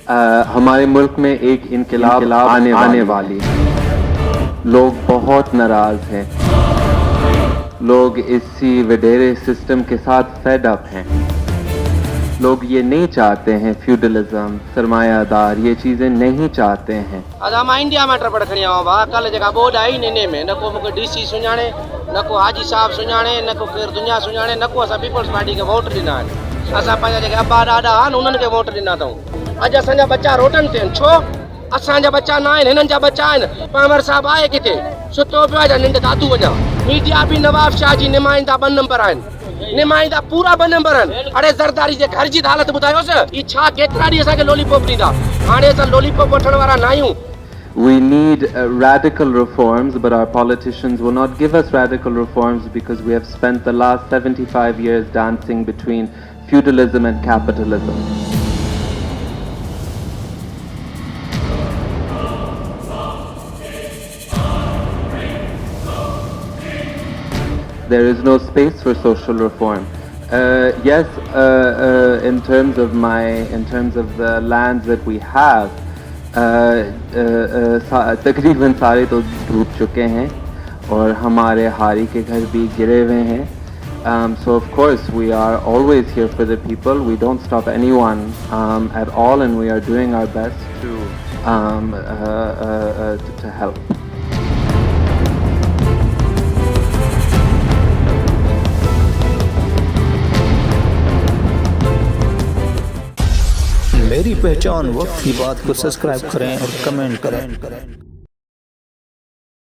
हमारे मुल्क में एक इंकलाब आने वाली है। लोग बहुत नाराज हैं। लोग इसी वडेरे सिस्टम के साथ फेड अप हैं। लोग ये नहीं चाहते हैं, फ्यूडलिज्म, सरमायादार, ये चीजें नहीं चाहते हैं। अदा इंडिया में ट्रपड़ खड़ी आवा बा कल जगह बोर्ड आई नेने में न को मुके डीसी सुञाणे न को हाजी साहब सुञाणे न को केर दुनिया सुञाणे न को असा पीपल्स पार्टी के वोट ॾिना आहिनि। असां पंहिंजा जेके अब्बा ॾाॾा आहिनि उन्हनि खे वोट ॾिना अथऊं। अॼु असांजा बच्चा रोटनि ते आहिनि। छो असांजा बच्चा न आहिनि, हिननि जा बच्चा आहिनि। पावर साहब आहे किथे, सुतो पियो आहे, निंड कातू वञा। मीडिया बि नवाब शाह जी निमाइंदा 2 नंबर आहिनि, निमाइंदा पूरा 2 नंबर आहिनि। अड़े ज़रदारी जे घर जी हालत ॿुधायोसि, ई छा केतिरा ॾींहं असांखे लॉलीपॉप ॾींदा। हाणे असां लॉलीपॉप वठण वारा न आहियूं। We need radical reforms, but our politicians will not give us radical reforms because we have spent the last 75 years dancing between feudalism and capitalism. There is no space for social reform. Yes, in terms of the lands that we have, तकरीबन सारे तो डूब चुके हैं और हमारे हारी के घर भी गिरे हुए हैं. So of course we are always here for the people. We don't stop anyone at all, and we are doing our best to help. मेरी पहचान वक्त की बात को सब्सक्राइब करें और कमेंट करें।